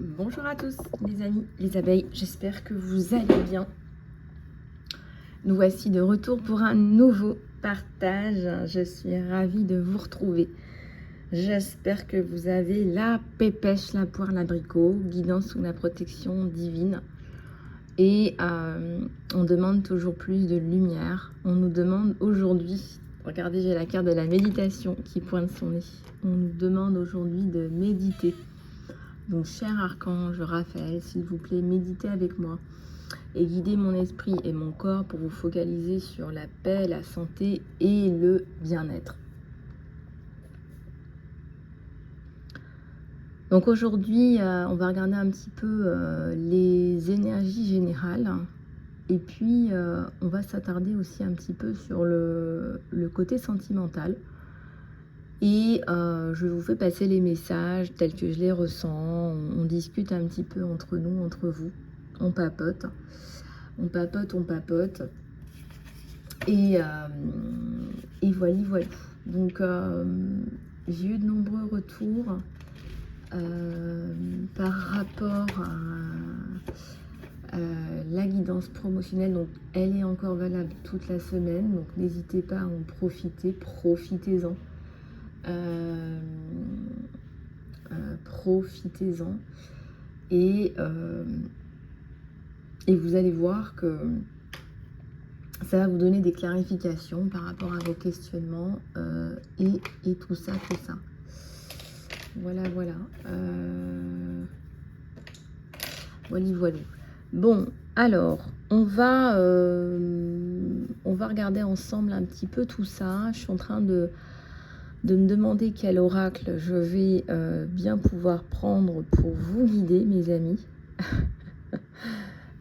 Bonjour à tous les amis, les abeilles, j'espère que vous allez bien. Nous voici de retour pour un nouveau partage. Je suis ravie de vous retrouver. J'espère que vous avez la pépèche, la poire, l'abricot, guidance sous la protection divine. Et on demande toujours plus de lumière. On nous demande aujourd'hui, regardez, j'ai la carte de la méditation qui pointe son nez. On nous demande aujourd'hui de méditer. Donc, cher archange Raphaël, s'il vous plaît, méditez avec moi et guidez mon esprit et mon corps pour vous focaliser sur la paix, la santé et le bien-être. Donc aujourd'hui, on va regarder un petit peu les énergies générales et puis on va s'attarder aussi un petit peu sur le côté sentimental. Et je vous fais passer les messages tels que je les ressens. On discute un petit peu entre nous, entre vous. On papote. On papote, on papote. Et voilà. Donc, j'ai eu de nombreux retours par rapport à la guidance promotionnelle. Donc, elle est encore valable toute la semaine. Donc, n'hésitez pas à en profiter. Profitez-en. Profitez-en et vous allez voir que ça va vous donner des clarifications par rapport à vos questionnements et tout ça. Voilà. Voilà. Bon, alors, on va regarder ensemble un petit peu tout ça. Je suis en train de me demander quel oracle je vais bien pouvoir prendre pour vous guider, mes amis.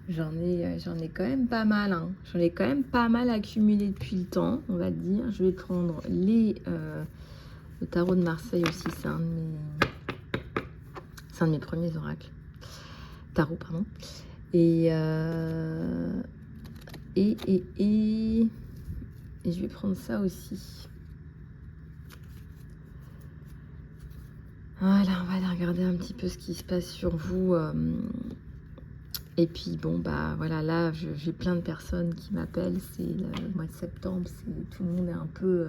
J'en ai quand même pas mal, hein. J'en ai quand même pas mal accumulé depuis le temps, on va dire. Je vais prendre le tarot de Marseille aussi, c'est un de mes premiers oracles. Tarot, pardon. Et je vais prendre ça aussi. Voilà, on va aller regarder un petit peu ce qui se passe sur vous. Et puis bon, bah voilà, là j'ai plein de personnes qui m'appellent. C'est le mois de septembre, tout le monde est un peu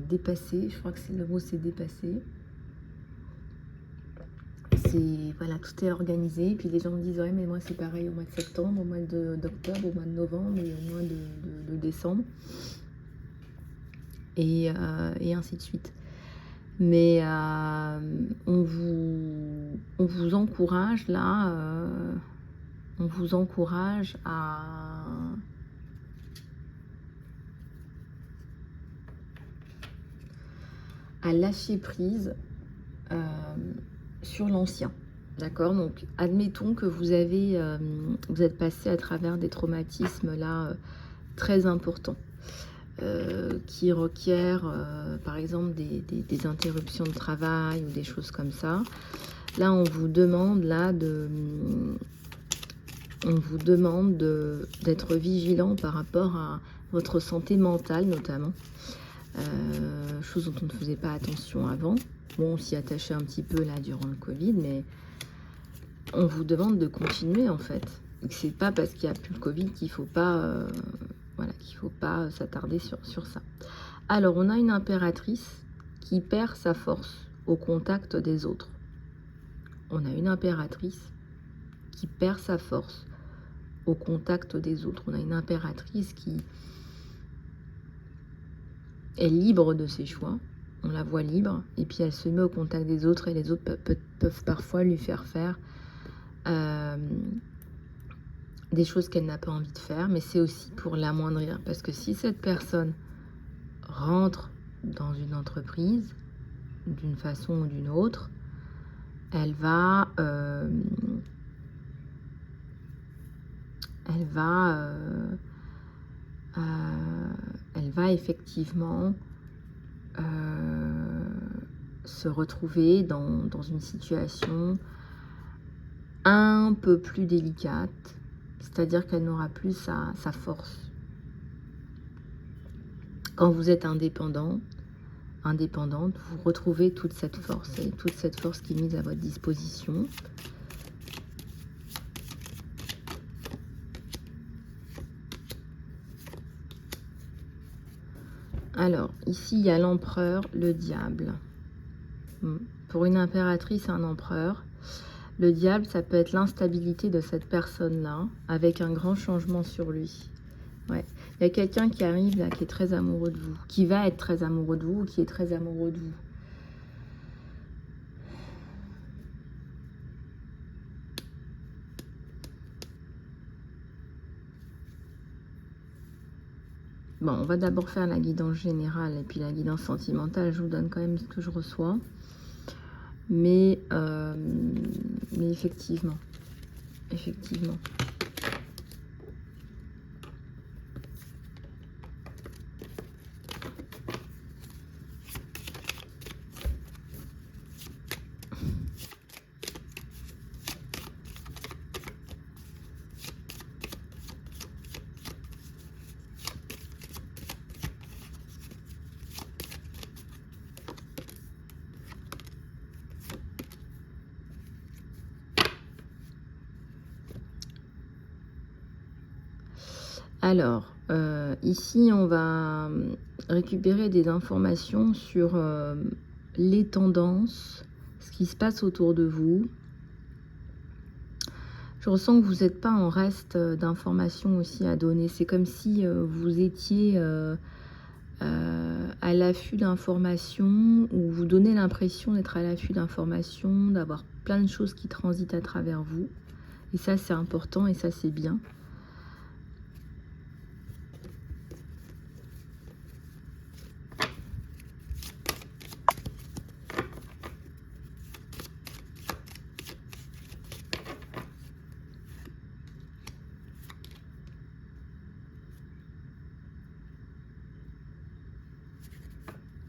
dépassé. Je crois que c'est le mot, c'est dépassé. Voilà, tout est organisé. Et puis les gens me disent ouais, mais moi c'est pareil au mois de septembre, au mois d'octobre, au mois de novembre et au mois de décembre. Et ainsi de suite. Mais on vous encourage là, on vous encourage à lâcher prise sur l'ancien. D'accord? Donc, admettons que vous êtes passé à travers des traumatismes là très importants. Qui requièrent par exemple des interruptions de travail ou des choses comme ça. Là, on vous demande d'être vigilant par rapport à votre santé mentale notamment, chose dont on ne faisait pas attention avant. Bon, on s'y attachait un petit peu là durant le Covid, mais on vous demande de continuer en fait. C'est pas parce qu'il n'y a plus le Covid qu'il faut pas qu'il ne faut pas s'attarder sur ça. Alors, on a une impératrice qui perd sa force au contact des autres. On a une impératrice qui perd sa force au contact des autres. On a une impératrice qui est libre de ses choix. On la voit libre et puis elle se met au contact des autres et les autres peuvent parfois lui faire des choses qu'elle n'a pas envie de faire, mais c'est aussi pour l'amoindrir. Parce que si cette personne rentre dans une entreprise, d'une façon ou d'une autre, elle va effectivement se retrouver dans une situation un peu plus délicate, c'est-à-dire qu'elle n'aura plus sa force. Quand vous êtes indépendant, indépendante, vous retrouvez toute cette force, et toute cette force qui est mise à votre disposition. Alors, ici, il y a l'empereur, le diable. Pour une impératrice, un empereur. Le diable, ça peut être l'instabilité de cette personne-là, avec un grand changement sur lui. Ouais. Il y a quelqu'un qui arrive là, qui est très amoureux de vous, qui va être très amoureux de vous, ou qui est très amoureux de vous. Bon, on va d'abord faire la guidance générale, et puis la guidance sentimentale, je vous donne quand même ce que je reçois. Mais effectivement, effectivement. Alors, ici, on va récupérer des informations sur les tendances, ce qui se passe autour de vous. Je ressens que vous n'êtes pas en reste d'informations aussi à donner. C'est comme si vous étiez à l'affût d'informations, ou vous donnez l'impression d'être à l'affût d'informations, d'avoir plein de choses qui transitent à travers vous. Et ça, c'est important, et ça, c'est bien.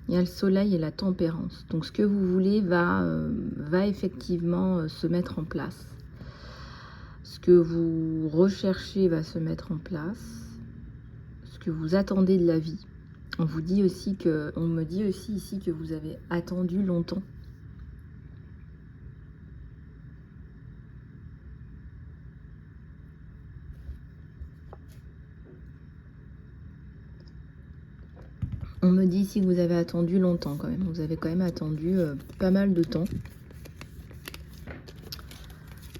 Il y a le soleil et la tempérance. Donc ce que vous voulez va effectivement se mettre en place. Ce que vous recherchez va se mettre en place. Ce que vous attendez de la vie. On me dit aussi ici que vous avez attendu longtemps. On me dit ici que vous avez attendu longtemps quand même. Vous avez quand même attendu pas mal de temps.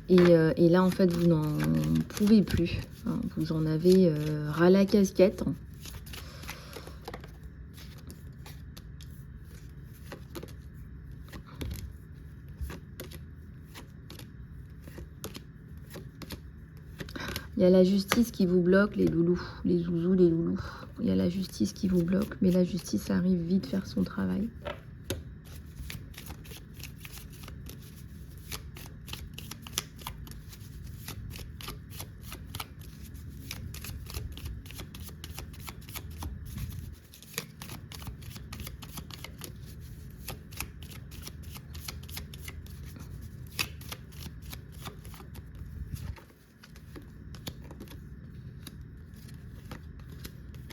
Et là, en fait, vous n'en pouvez plus. Hein. Vous en avez ras la casquette. Il y a la justice qui vous bloque, les loulous, les zouzous, les loulous. Il y a la justice qui vous bloque, mais la justice arrive vite faire son travail.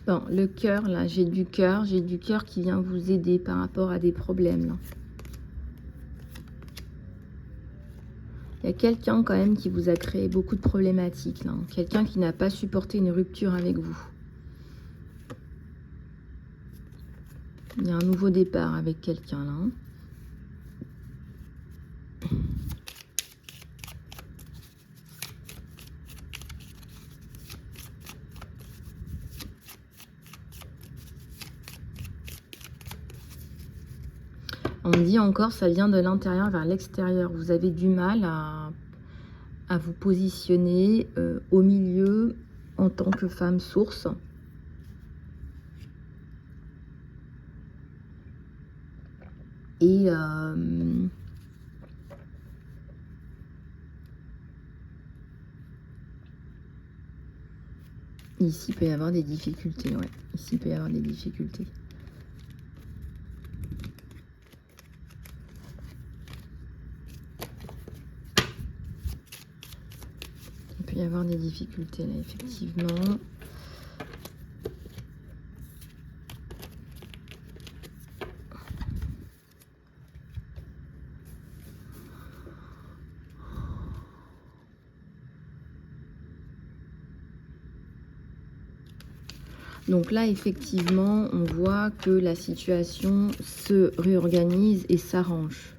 Bon, le cœur, là, j'ai du cœur qui vient vous aider par rapport à des problèmes, là. Il y a quelqu'un quand même qui vous a créé beaucoup de problématiques, là. Quelqu'un qui n'a pas supporté une rupture avec vous. Il y a un nouveau départ avec quelqu'un, là. On me dit encore, ça vient de l'intérieur vers l'extérieur. Vous avez du mal à vous positionner au milieu en tant que femme source. Et ici, il peut y avoir des difficultés. Ouais. Ici, il peut y avoir des difficultés. Il peut y avoir des difficultés, là, effectivement. Donc là, effectivement, on voit que la situation se réorganise et s'arrange.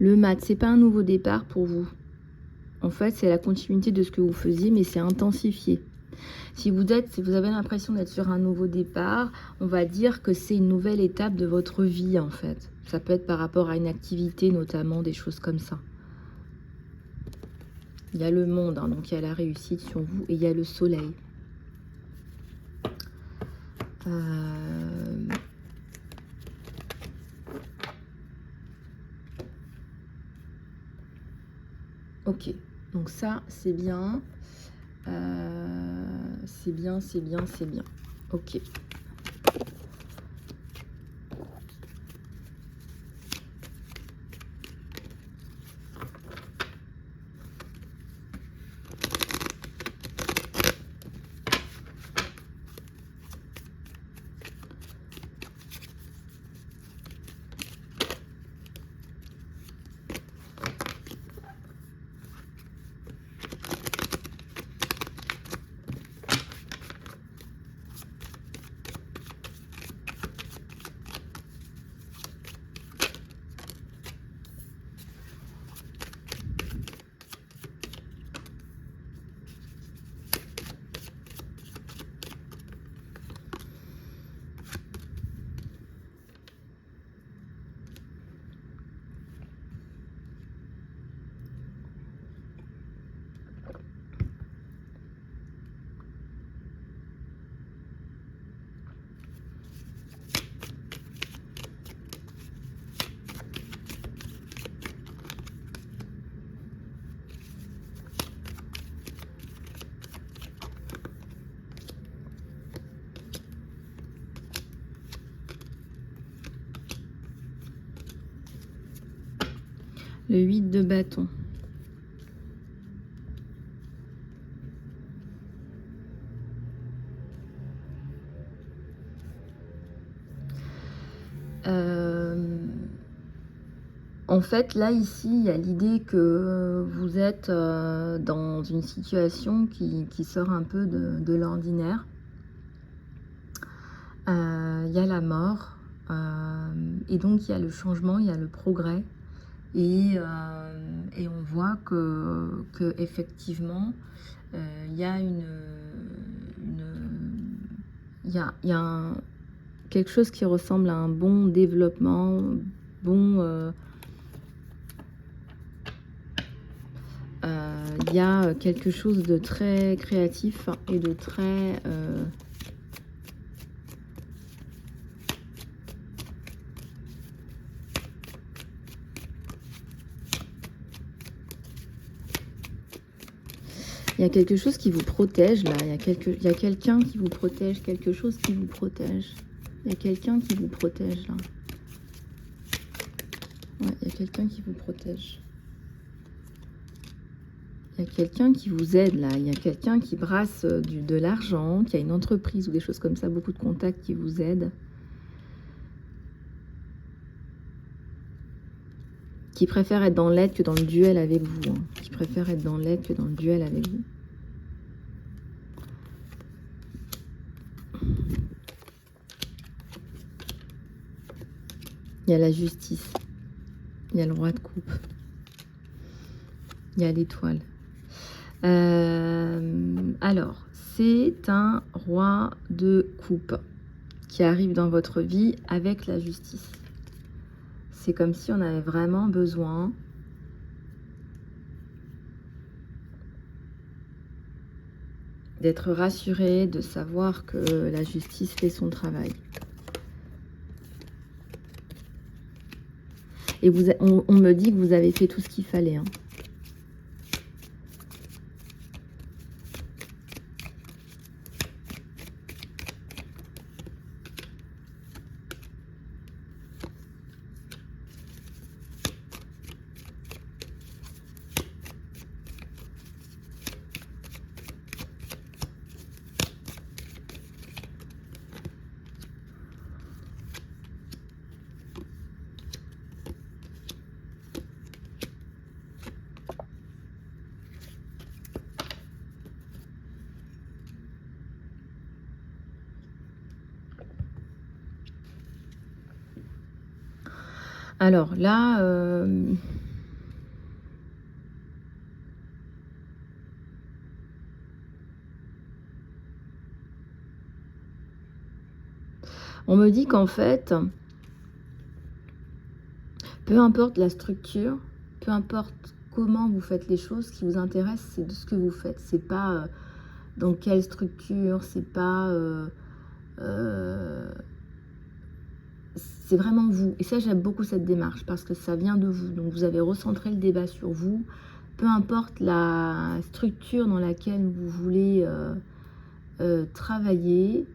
Le mat, c'est pas un nouveau départ pour vous. En fait, c'est la continuité de ce que vous faisiez, mais c'est intensifié. Si vous avez l'impression d'être sur un nouveau départ, on va dire que c'est une nouvelle étape de votre vie, en fait. Ça peut être par rapport à une activité, notamment, des choses comme ça. Il y a le monde, hein, donc il y a la réussite sur vous, et il y a le soleil. Ok, donc ça, c'est bien. C'est bien, c'est bien, c'est bien. Ok. Le 8 de bâton. En fait, là, ici, il y a l'idée que vous êtes dans une situation qui sort un peu de l'ordinaire. Il y a la mort, et donc il y a le changement, il y a le progrès. Et on voit que effectivement, il y a quelque chose qui ressemble à un bon développement, il y a quelque chose de très créatif et de très il y a quelque chose qui vous protège là, il y a quelqu'un qui vous protège, quelque chose qui vous protège. Il y a quelqu'un qui vous protège là. Ouais, il y a quelqu'un qui vous protège. Il y a quelqu'un qui vous aide là, il y a quelqu'un qui brasse de l'argent, qui a une entreprise ou des choses comme ça, beaucoup de contacts qui vous aident. Qui préfère être dans l'aide que dans le duel avec vous. Hein. Qui préfère être dans l'aide que dans le duel avec vous. Il y a la justice. Il y a le roi de coupe. Il y a l'étoile. Alors, c'est un roi de coupe qui arrive dans votre vie avec la justice. C'est comme si on avait vraiment besoin d'être rassuré, de savoir que la justice fait son travail. Et on me dit que vous avez fait tout ce qu'il fallait. Hein. Alors là, on me dit qu'en fait, peu importe la structure, peu importe comment vous faites les choses, ce qui vous intéresse, c'est de ce que vous faites. C'est pas dans quelle structure, c'est pas... c'est vraiment vous. Et ça, j'aime beaucoup cette démarche parce que ça vient de vous. Donc, vous avez recentré le débat sur vous. Peu importe la structure dans laquelle vous voulez travailler,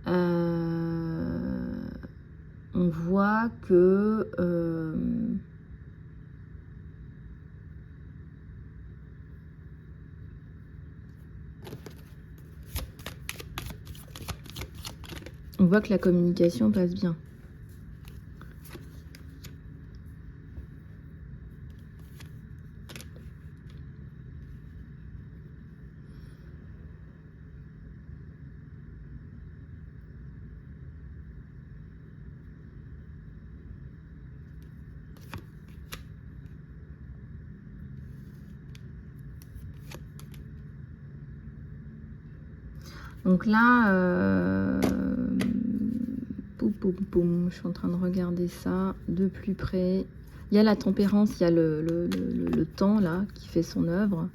on voit que la communication passe bien. Donc là, poum, poum, poum, je suis en train de regarder ça de plus près. Il y a la tempérance, il y a le temps là qui fait son œuvre.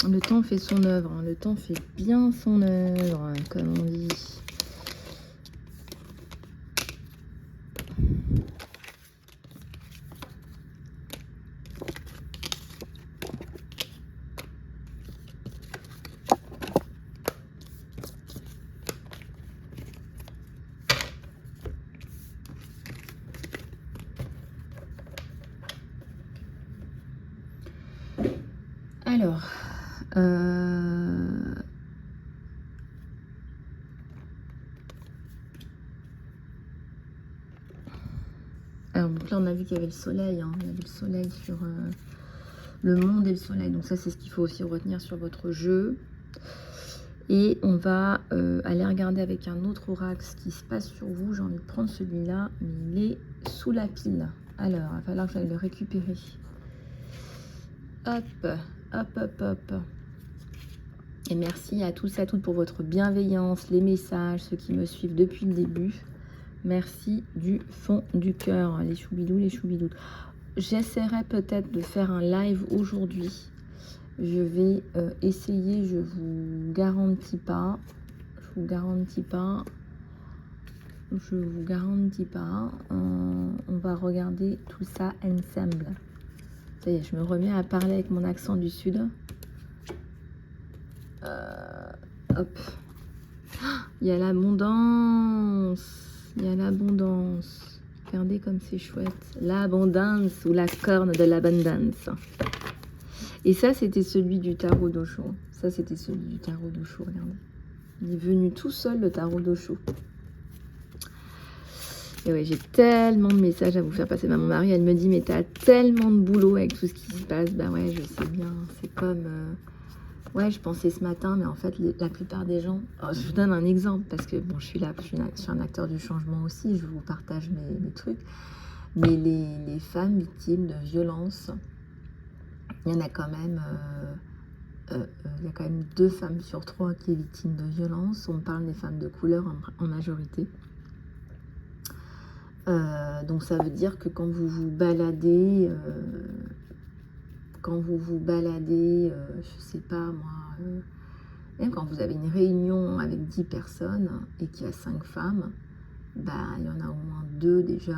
Le temps fait son œuvre, hein. Le temps fait bien son œuvre, comme on dit. Alors, donc là on a vu qu'il y avait le soleil, hein. Il y avait le soleil sur le monde et le soleil, donc ça c'est ce qu'il faut aussi retenir sur votre jeu. Et on va aller regarder avec un autre oracle ce qui se passe sur vous. J'ai envie de prendre celui-là, mais il est sous la pile. Alors, il va falloir que j'aille le récupérer. Hop, hop, hop, hop. Et merci à tous et à toutes pour votre bienveillance, les messages, ceux qui me suivent depuis le début. Merci du fond du cœur, les choubidous, les choubidous. J'essaierai peut-être de faire un live aujourd'hui. Je vais essayer, je vous garantis pas. Je vous garantis pas. On va regarder tout ça ensemble. Ça y est, je me remets à parler avec mon accent du sud. Hop. Il y a l'abondance. Il y a l'abondance. Regardez comme c'est chouette. L'abondance ou la corne de l'abondance. Et ça, c'était celui du tarot d'Osho. Ça, c'était celui du tarot d'Osho, regardez. Il est venu tout seul, le tarot d'Osho. Et ouais, j'ai tellement de messages à vous faire passer. Mon mari, elle me dit, mais t'as tellement de boulot avec tout ce qui se passe. Bah ouais, je sais bien. C'est comme... Ouais, je pensais ce matin, mais en fait, la plupart des gens... Alors, je vous donne un exemple, parce que bon, je suis là, je suis un acteur du changement aussi, je vous partage mes trucs. Mais les femmes victimes de violences, il y en a quand même... il y a quand même 2 femmes sur 3 qui est victime de violences. On parle des femmes de couleur en majorité. Donc ça veut dire que quand vous vous baladez, je sais pas moi, même quand vous avez une réunion avec 10 personnes et qu'il y a 5 femmes, bah il y en a au moins 2 déjà,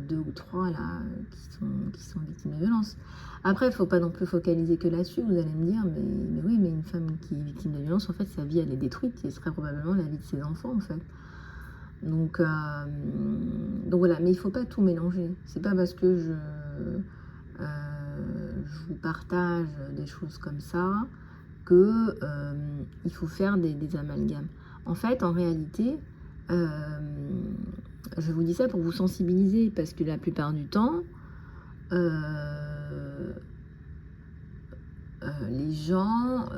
2 ou 3 là qui sont victimes de violences. Après, il ne faut pas non plus focaliser que là-dessus. Vous allez me dire, mais oui, mais une femme qui est victime de violence, en fait, sa vie elle est détruite et ce serait probablement la vie de ses enfants en fait. Donc voilà, mais il ne faut pas tout mélanger. C'est pas parce que je vous partage des choses comme ça, que il faut faire des amalgames. En fait, en réalité, je vous dis ça pour vous sensibiliser, parce que la plupart du temps, les gens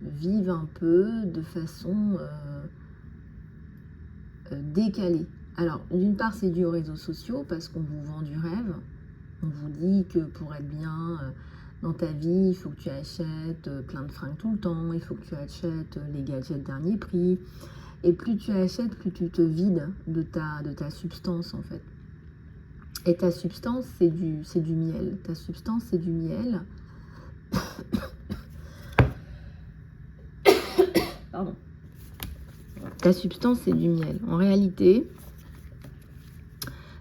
vivent un peu de façon décalée. Alors, d'une part, c'est dû aux réseaux sociaux, parce qu'on vous vend du rêve. On vous dit que pour être bien dans ta vie, il faut que tu achètes plein de fringues tout le temps, il faut que tu achètes les gadgets dernier prix. Et plus tu achètes, plus tu te vides de ta substance, en fait. Et ta substance, c'est du miel. Ta substance, c'est du miel. Pardon. Ta substance, c'est du miel. En réalité,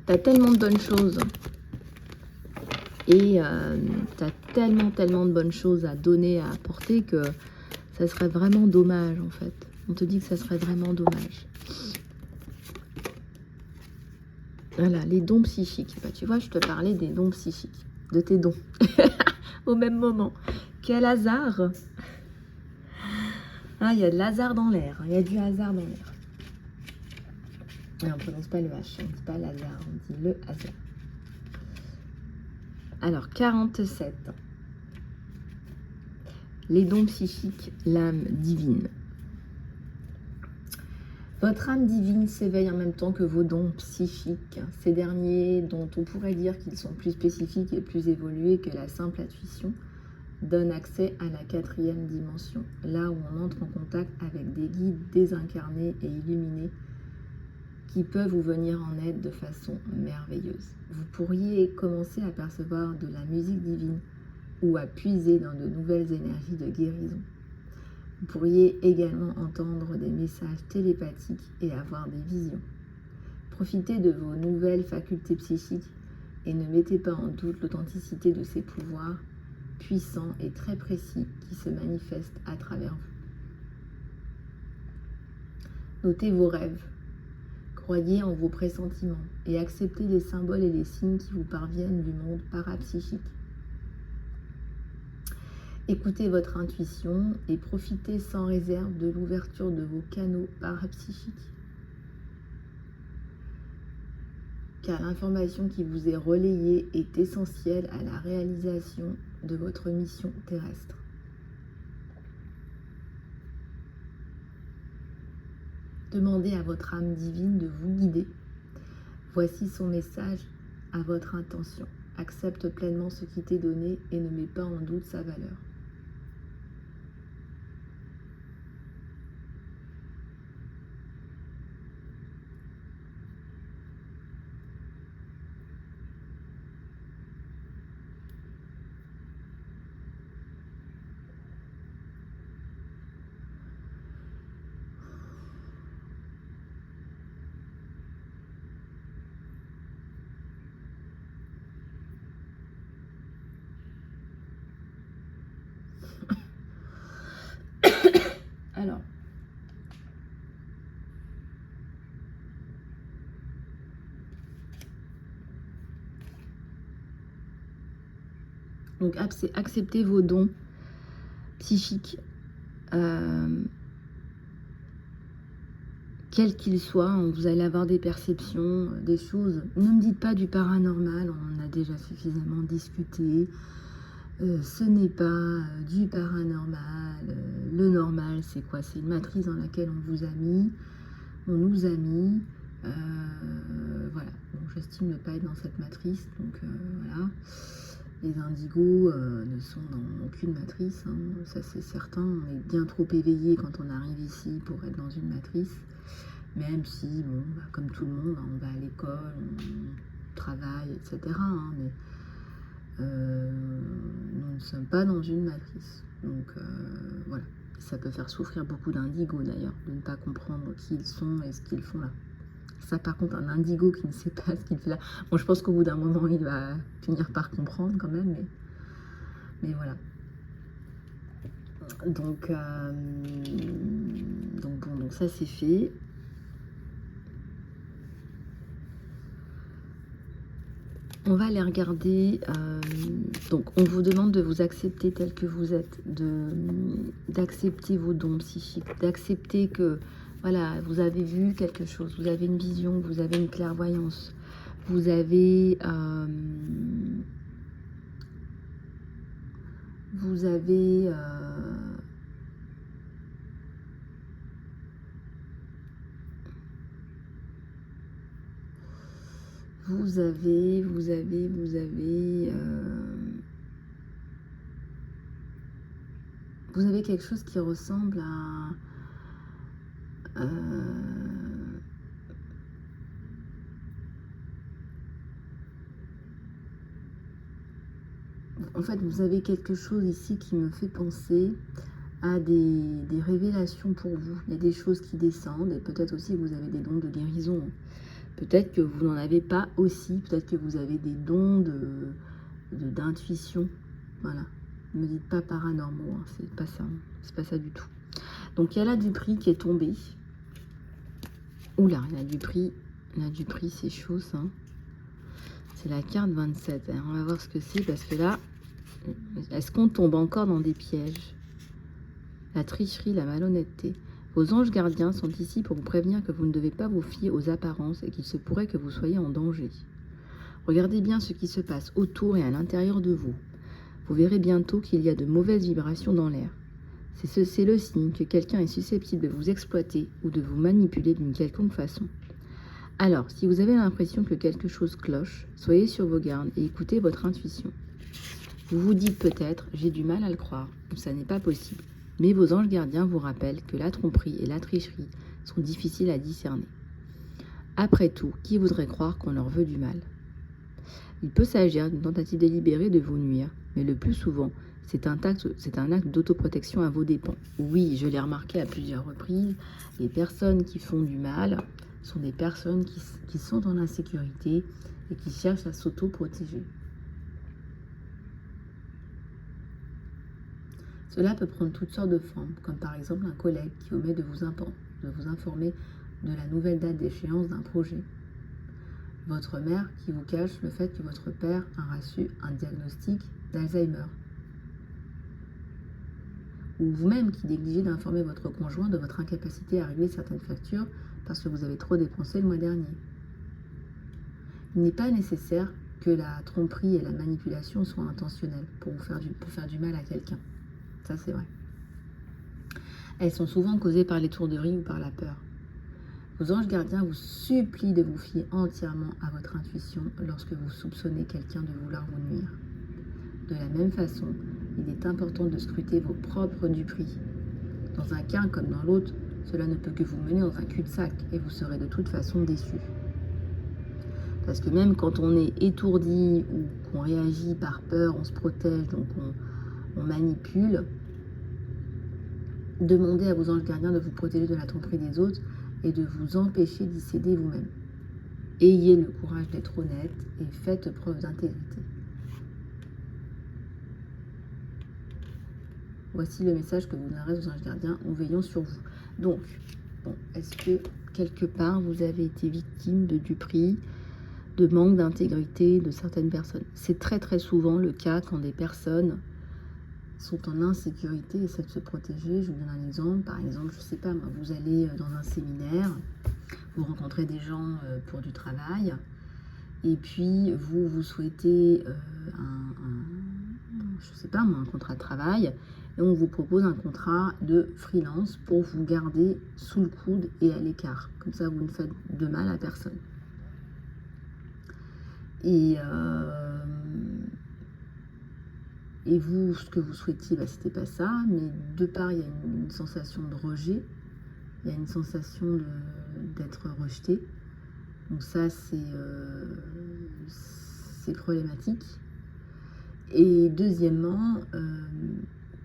tu as tellement de bonnes choses. Et tu as tellement de bonnes choses à donner, à apporter, que ça serait vraiment dommage, en fait. On te dit que ça serait vraiment dommage. Voilà, les dons psychiques. Bah, tu vois, je te parlais des dons psychiques, de tes dons, au même moment. Quel hasard! Ah, il y a de l'hasard dans l'air, il y a du hasard dans l'air. Et on ne prononce pas le H, on ne dit pas l'hasard, on dit le hasard. Alors, 47. Les dons psychiques, l'âme divine. Votre âme divine s'éveille en même temps que vos dons psychiques. Ces derniers, dont on pourrait dire qu'ils sont plus spécifiques et plus évolués que la simple intuition, donnent accès à la 4e dimension, là où on entre en contact avec des guides désincarnés et illuminés qui peuvent vous venir en aide de façon merveilleuse. Vous pourriez commencer à percevoir de la musique divine ou à puiser dans de nouvelles énergies de guérison. Vous pourriez également entendre des messages télépathiques et avoir des visions. Profitez de vos nouvelles facultés psychiques et ne mettez pas en doute l'authenticité de ces pouvoirs puissants et très précis qui se manifestent à travers vous. Notez vos rêves, croyez en vos pressentiments et acceptez les symboles et les signes qui vous parviennent du monde parapsychique. Écoutez votre intuition et profitez sans réserve de l'ouverture de vos canaux parapsychiques. Car l'information qui vous est relayée est essentielle à la réalisation de votre mission terrestre. Demandez à votre âme divine de vous guider. Voici son message à votre intention. Accepte pleinement ce qui t'est donné et ne mets pas en doute sa valeur. Alors, donc acceptez vos dons psychiques, quels qu'ils soient. Vous allez avoir des perceptions, des choses. Ne me dites pas du paranormal, on en a déjà suffisamment discuté. Ce n'est pas du paranormal. Le normal, c'est quoi? C'est une matrice dans laquelle on vous a mis, on nous a mis. Voilà. Bon, j'estime ne pas être dans cette matrice, donc voilà. Les indigos ne sont dans aucune matrice, hein. Ça c'est certain. On est bien trop éveillé quand on arrive ici pour être dans une matrice. Même si, bon, bah, comme tout le monde, hein, on va à l'école, on travaille, etc. Hein, mais nous ne sommes pas dans une matrice. Donc voilà, ça peut faire souffrir beaucoup d'indigos d'ailleurs, de ne pas comprendre qui ils sont et ce qu'ils font là. Ça par contre, un indigo qui ne sait pas ce qu'il fait là, bon je pense qu'au bout d'un moment il va finir par comprendre quand même, mais voilà. Donc bon, donc ça c'est fait. On va aller regarder, donc on vous demande de vous accepter tel que vous êtes, d'accepter vos dons psychiques, d'accepter que, voilà, vous avez vu quelque chose, vous avez une vision, vous avez une clairvoyance, vous avez, vous avez, vous avez quelque chose qui ressemble à... en fait, vous avez quelque chose ici qui me fait penser à des révélations pour vous. Il y a des choses qui descendent et peut-être aussi que vous avez des dons de guérison. Peut-être que vous n'en avez pas aussi. Peut-être que vous avez des dons d'intuition. Voilà. Ne me dites pas paranormaux, hein. C'est pas ça. C'est pas ça du tout. Donc il y a là du prix qui est tombé. Oula, il y a du prix. Là, du prix, c'est chaud ça. C'est la carte 27. Alors, on va voir ce que c'est parce que là, est-ce qu'on tombe encore dans des pièges? La tricherie, la malhonnêteté. Vos anges gardiens sont ici pour vous prévenir que vous ne devez pas vous fier aux apparences et qu'il se pourrait que vous soyez en danger. Regardez bien ce qui se passe autour et à l'intérieur de vous. Vous verrez bientôt qu'il y a de mauvaises vibrations dans l'air. C'est le signe que quelqu'un est susceptible de vous exploiter ou de vous manipuler d'une quelconque façon. Alors, si vous avez l'impression que quelque chose cloche, soyez sur vos gardes et écoutez votre intuition. Vous vous dites peut-être, j'ai du mal à le croire, ou ça n'est pas possible. Mais vos anges gardiens vous rappellent que la tromperie et la tricherie sont difficiles à discerner. Après tout, qui voudrait croire qu'on leur veut du mal? Il peut s'agir d'une tentative délibérée de vous nuire, mais le plus souvent, c'est un acte d'autoprotection à vos dépens. Oui, je l'ai remarqué à plusieurs reprises, les personnes qui font du mal sont des personnes qui sont en insécurité et qui cherchent à s'auto-protéger. Cela peut prendre toutes sortes de formes, comme par exemple un collègue qui omet de vous informer de la nouvelle date d'échéance d'un projet. Votre mère qui vous cache le fait que votre père a reçu un diagnostic d'Alzheimer. Ou vous-même qui négligez d'informer votre conjoint de votre incapacité à régler certaines factures parce que vous avez trop dépensé le mois dernier. Il n'est pas nécessaire que la tromperie et la manipulation soient intentionnelles pour faire du mal à quelqu'un. Ça, c'est vrai. Elles sont souvent causées par l'étourderie ou par la peur. Vos anges gardiens vous supplient de vous fier entièrement à votre intuition lorsque vous soupçonnez quelqu'un de vouloir vous nuire. De la même façon, il est important de scruter vos propres duperies. Dans un cas comme dans l'autre, cela ne peut que vous mener dans un cul-de-sac et vous serez de toute façon déçu. Parce que même quand on est étourdi ou qu'on réagit par peur, on se protège, donc on manipule, demandez à vos anges gardiens de vous protéger de la tromperie des autres et de vous empêcher d'y céder vous-même. Ayez le courage d'être honnête et faites preuve d'intégrité. Voici le message que vous donnerez aux anges gardiens. Nous veillons sur vous. Donc, bon, est-ce que quelque part vous avez été victime de duperie, de manque d'intégrité de certaines personnes? C'est très très souvent le cas quand des personnes sont en insécurité et essaient de se protéger. Je vous donne un exemple. Par exemple, je sais pas, moi, vous allez dans un séminaire, vous rencontrez des gens pour du travail, et puis vous souhaitez je sais pas moi, un contrat de travail, et on vous propose un contrat de freelance pour vous garder sous le coude et à l'écart. Comme ça, vous ne faites de mal à personne. Et vous, ce que vous souhaitiez, c'était pas ça, mais de part, il y a une sensation de rejet, il y a une sensation d'être rejeté. Donc ça, c'est problématique. Et deuxièmement,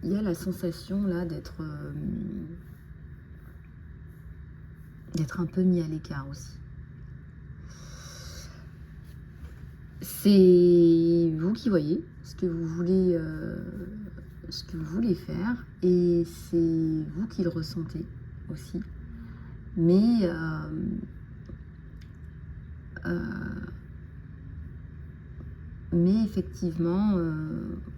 il y a la sensation là d'être un peu mis à l'écart aussi. C'est vous qui voyez ce que vous voulez faire, et c'est vous qui le ressentez aussi. Mais Mais effectivement,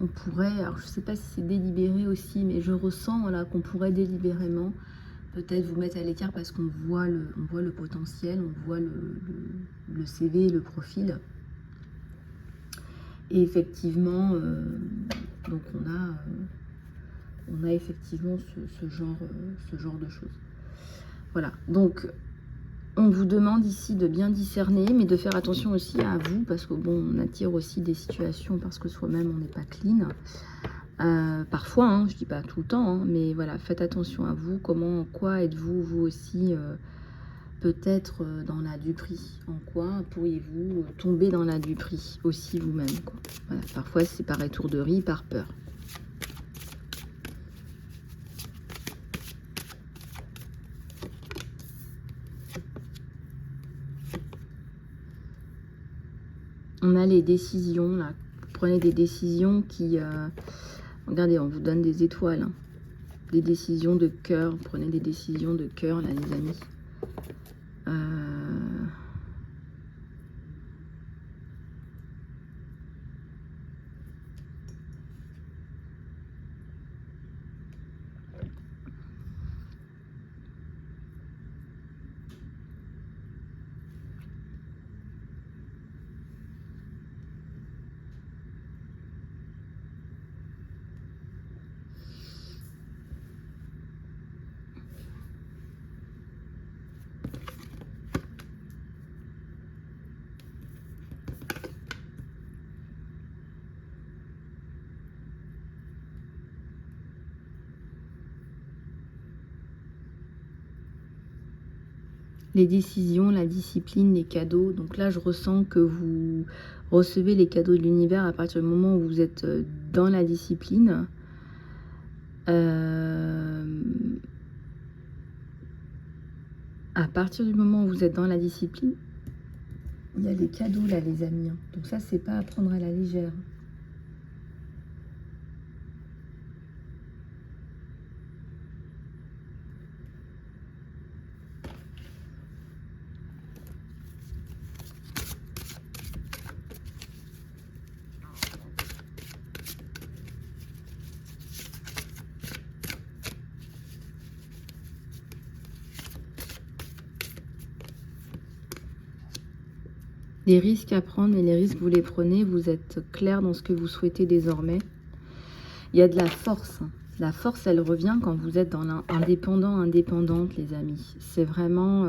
on pourrait, alors je ne sais pas si c'est délibéré aussi, mais je ressens voilà, qu'on pourrait délibérément peut-être vous mettre à l'écart parce qu'on voit le potentiel, on voit le CV, le profil. Et effectivement, donc on a effectivement ce genre de choses. Voilà, donc on vous demande ici de bien discerner, mais de faire attention aussi à vous, parce que bon, on attire aussi des situations parce que soi-même on n'est pas clean. Parfois, hein, je dis pas tout le temps, hein, mais voilà, faites attention à vous. Comment, en quoi êtes-vous vous aussi peut-être dans la duperie? En quoi pourriez-vous tomber dans la duperie aussi vous-même, quoi. Voilà, parfois c'est par étourderie, par peur. On a les décisions, là. Vous prenez des décisions qui... regardez, on vous donne des étoiles. Hein. Des décisions de cœur. Vous prenez des décisions de cœur, là, les amis. Les décisions, la discipline, les cadeaux. Donc là, je ressens que vous recevez les cadeaux de l'univers à partir du moment où vous êtes dans la discipline. À partir du moment où vous êtes dans la discipline, il y a les cadeaux là, les amis. Donc ça, c'est pas à prendre à la légère. Les risques à prendre, et les risques, vous les prenez. Vous êtes clair dans ce que vous souhaitez désormais. Il y a de la force. La force, elle revient quand vous êtes dans l'indépendant, indépendante, les amis. C'est vraiment...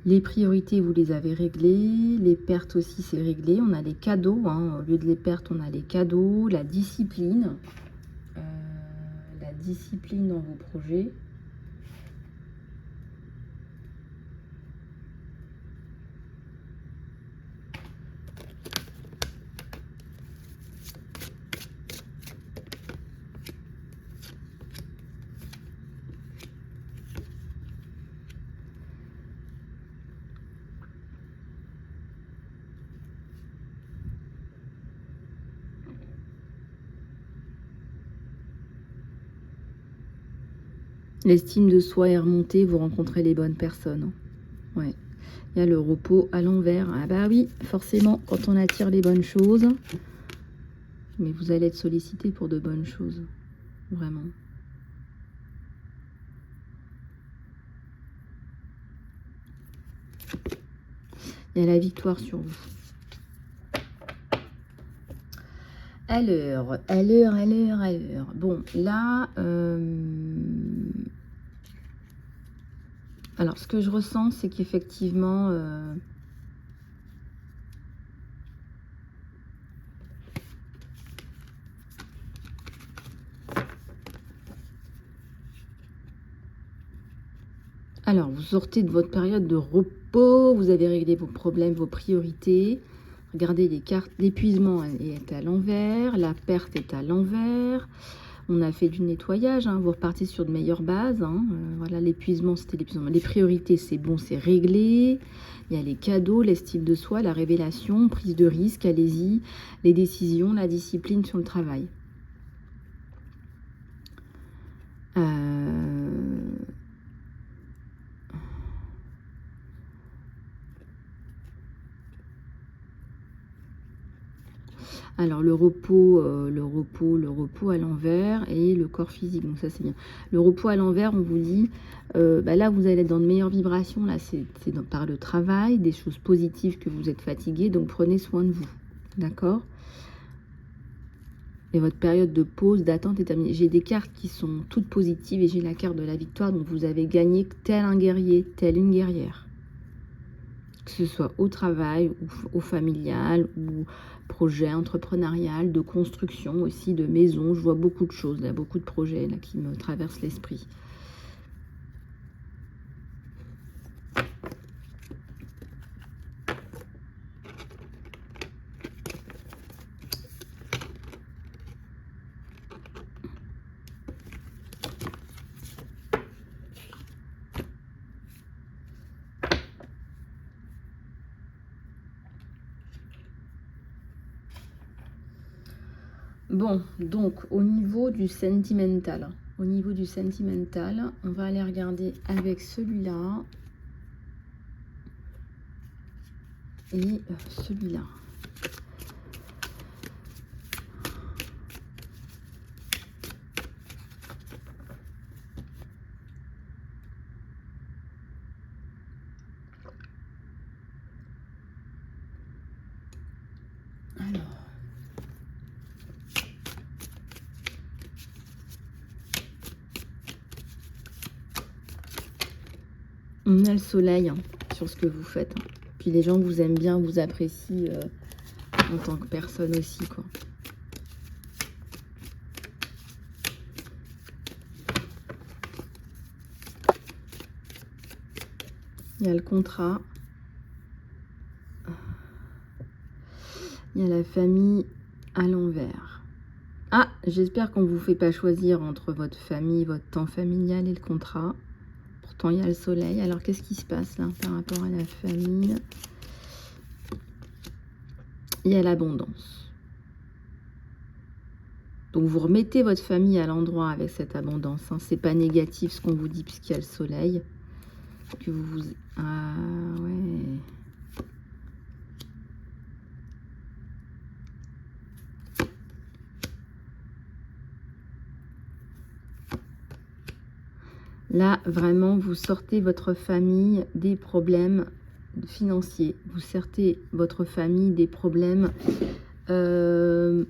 les priorités, vous les avez réglées. Les pertes aussi, c'est réglé. On a les cadeaux. Hein. Au lieu de les pertes, on a les cadeaux. La discipline. La discipline dans vos projets. L'estime de soi est remontée, vous rencontrez les bonnes personnes. Ouais. Il y a le repos à l'envers. Ah bah oui, forcément, quand on attire les bonnes choses. Mais vous allez être sollicité pour de bonnes choses. Vraiment. Il y a la victoire sur vous. À l'heure. Bon, là... alors, ce que je ressens, c'est qu'effectivement... alors, vous sortez de votre période de repos, vous avez réglé vos problèmes, vos priorités. Regardez les cartes, l'épuisement est à l'envers, la perte est à l'envers. On a fait du nettoyage, hein, vous repartez sur de meilleures bases. Hein, voilà, l'épuisement, c'était l'épuisement. Les priorités, c'est bon, c'est réglé. Il y a les cadeaux, l'estime de soi, la révélation, prise de risque, allez-y. Les décisions, la discipline sur le travail. Alors le repos à l'envers et le corps physique, donc ça c'est bien. Le repos à l'envers, on vous dit, là vous allez être dans de meilleures vibrations, là c'est par le travail, des choses positives que vous êtes fatigué, donc prenez soin de vous, d'accord? Et votre période de pause, d'attente est terminée. J'ai des cartes qui sont toutes positives et j'ai la carte de la victoire, donc vous avez gagné tel un guerrier, telle une guerrière. Que ce soit au travail, ou au familial, ou projet entrepreneurial, de construction aussi, de maison. Je vois beaucoup de choses, là, beaucoup de projets là, qui me traversent l'esprit. Bon, donc au niveau du sentimental, on va aller regarder avec celui-là et celui-là. Alors. On a le soleil sur ce que vous faites. Puis les gens que vous aiment bien vous apprécient en tant que personne aussi, quoi. Il y a le contrat. Il y a la famille à l'envers. Ah, j'espère qu'on ne vous fait pas choisir entre votre famille, votre temps familial et le contrat. Pourtant, il y a le soleil. Alors, qu'est-ce qui se passe là par rapport à la famille? Il y a l'abondance. Donc, vous remettez votre famille à l'endroit avec cette abondance. Hein. C'est pas négatif ce qu'on vous dit puisqu'il y a le soleil. Que vous... Ah, ouais... Là, vraiment, vous sortez votre famille des problèmes financiers. Vous sortez votre famille des problèmes de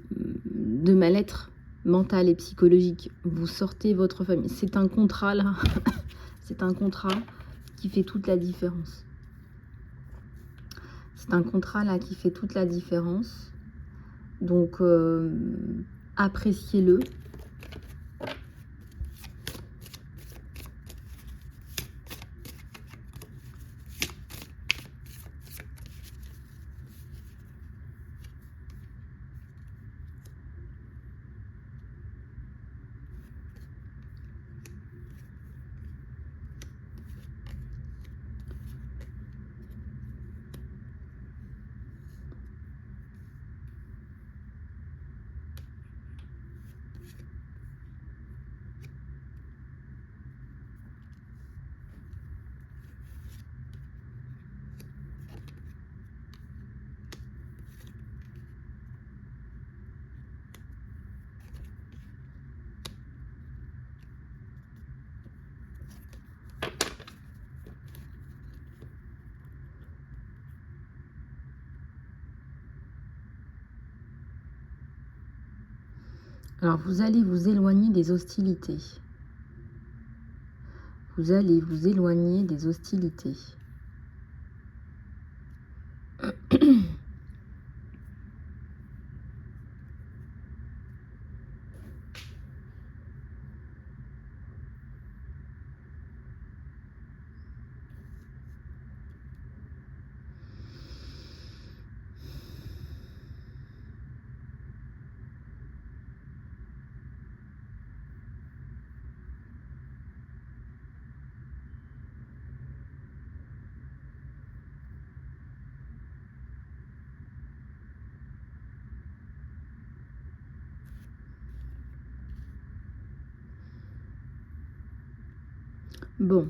mal-être mental et psychologique. Vous sortez votre famille. C'est un contrat, là. C'est un contrat qui fait toute la différence. C'est un contrat, là, qui fait toute la différence. Donc, appréciez-le. Alors, vous allez vous éloigner des hostilités. Vous allez vous éloigner des hostilités. Bon.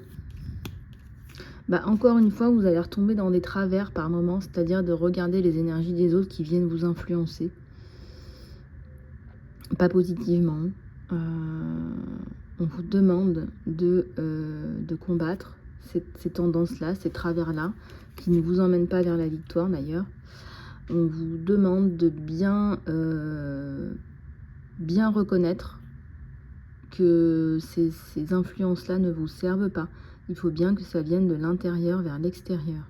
Bah, encore une fois, vous allez retomber dans des travers par moment, c'est-à-dire de regarder les énergies des autres qui viennent vous influencer. pas positivement. On vous demande de combattre ces tendances-là, ces travers-là, qui ne vous emmènent pas vers la victoire d'ailleurs. On vous demande de bien reconnaître que ces influences-là ne vous servent pas. Il faut bien que ça vienne de l'intérieur vers l'extérieur.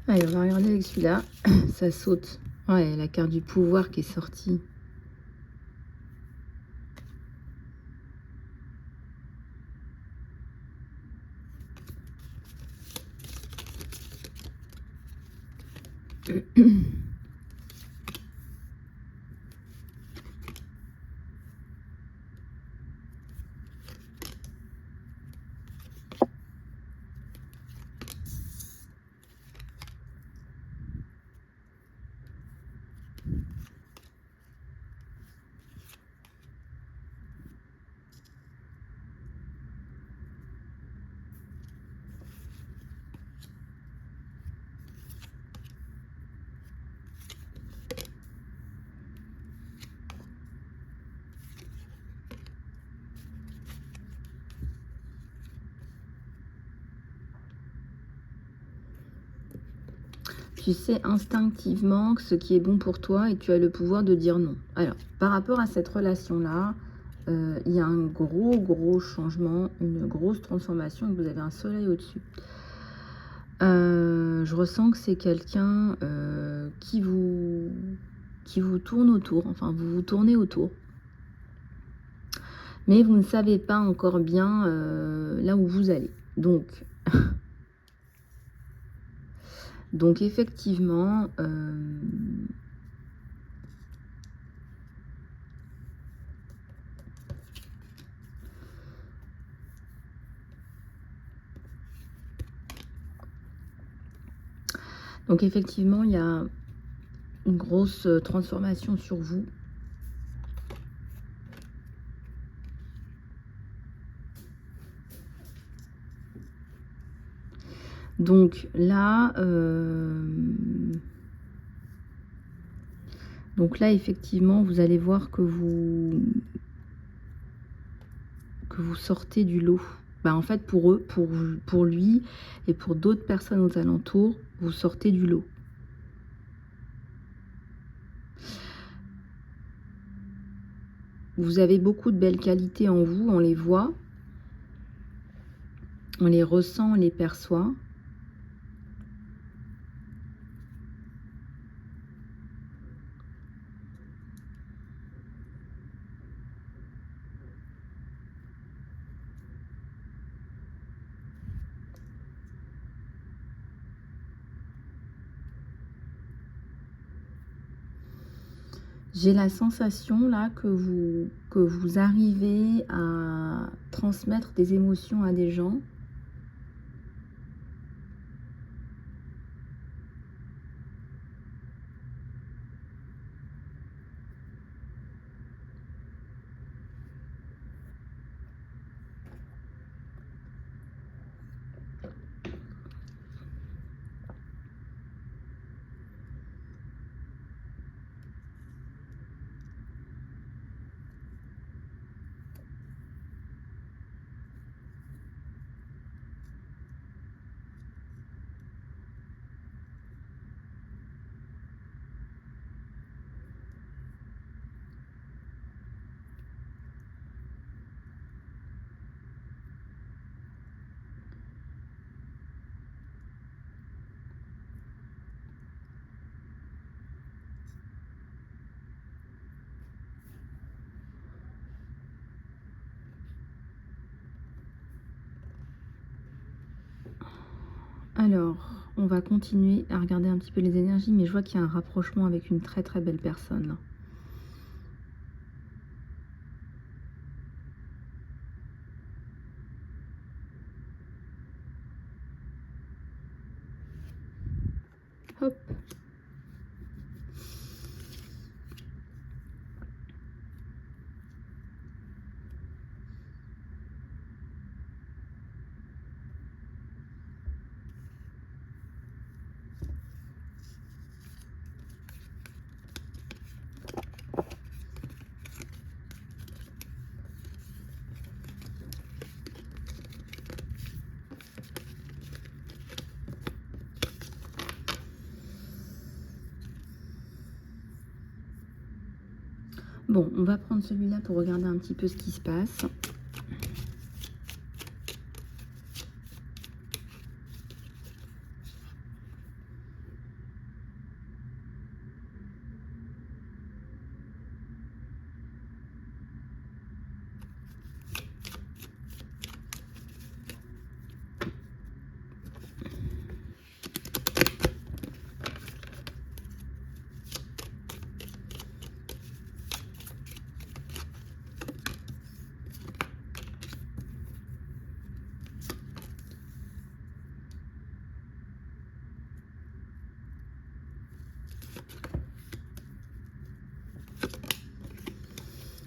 Allez, on va regarder avec celui-là. Ça saute. Ouais, la carte du pouvoir qui est sortie. Tu sais instinctivement ce qui est bon pour toi et tu as le pouvoir de dire non. Alors, par rapport à cette relation-là, il y a un gros changement, une grosse transformation et vous avez un soleil au-dessus. Je ressens que c'est quelqu'un qui vous tourne autour, enfin vous vous tournez autour. Mais vous ne savez pas encore bien là où vous allez. Donc effectivement, il y a une grosse transformation sur vous. Donc là, effectivement, vous allez voir que vous sortez du lot. En fait, pour eux, pour lui et pour d'autres personnes aux alentours, vous sortez du lot. Vous avez beaucoup de belles qualités en vous, on les voit, on les ressent, on les perçoit. J'ai la sensation là que vous arrivez à transmettre des émotions à des gens. Alors, on va continuer à regarder un petit peu les énergies, mais je vois qu'il y a un rapprochement avec une très très belle personne là. Hop. Bon, on va prendre celui-là pour regarder un petit peu ce qui se passe.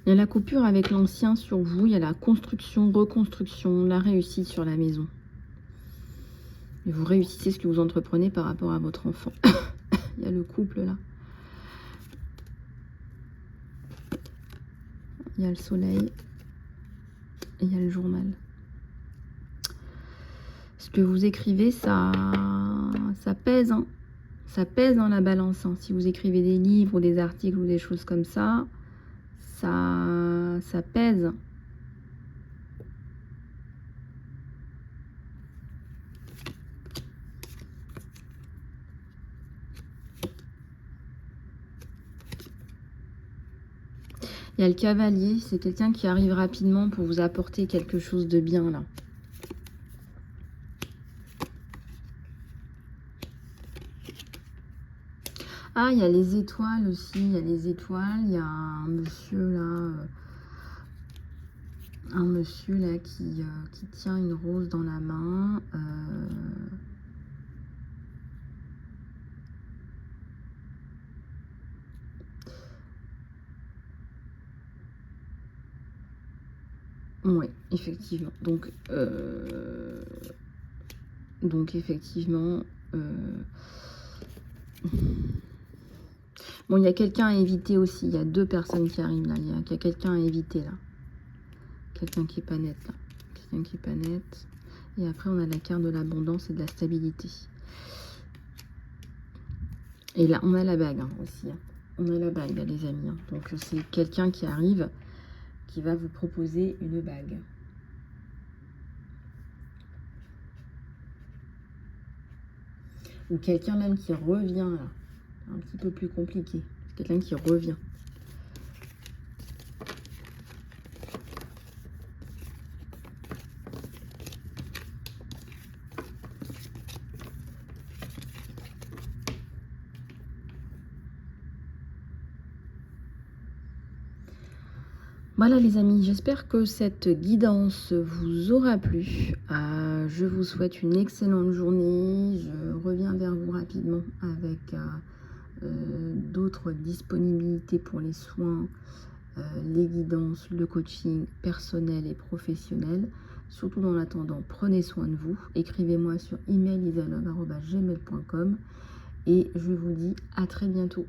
Il y a la coupure avec l'ancien sur vous, il y a la construction, reconstruction, la réussite sur la maison. Et vous réussissez ce que vous entreprenez par rapport à votre enfant. Il y a le couple là. Il y a le soleil. Et il y a le journal. Ce que vous écrivez, ça pèse. Hein. Ça pèse dans la balance. Hein. Si vous écrivez des livres ou des articles ou des choses comme ça pèse. Il y a le cavalier, c'est quelqu'un qui arrive rapidement pour vous apporter quelque chose de bien là. Ah, il y a les étoiles aussi, il y a les étoiles, il y a un monsieur là qui tient une rose dans la main. Oui, effectivement. Donc effectivement... Bon, il y a quelqu'un à éviter aussi. Il y a deux personnes qui arrivent là. Il y a quelqu'un à éviter là. Quelqu'un qui est pas net là. Quelqu'un qui est pas net. Et après, on a la carte de l'abondance et de la stabilité. Et là, on a la bague hein, aussi. Hein. On a la bague là, les amis. Hein. Donc, c'est quelqu'un qui arrive, qui va vous proposer une bague. Ou quelqu'un même qui revient là. Un petit peu plus compliqué. Quelqu'un qui revient. Voilà les amis, j'espère que cette guidance vous aura plu. Je vous souhaite une excellente journée. Je reviens vers vous rapidement avec d'autres disponibilités pour les soins, les guidances, le coaching personnel et professionnel. Surtout dans l'attendant, prenez soin de vous. Écrivez-moi sur email isalove@gmail.com et je vous dis à très bientôt.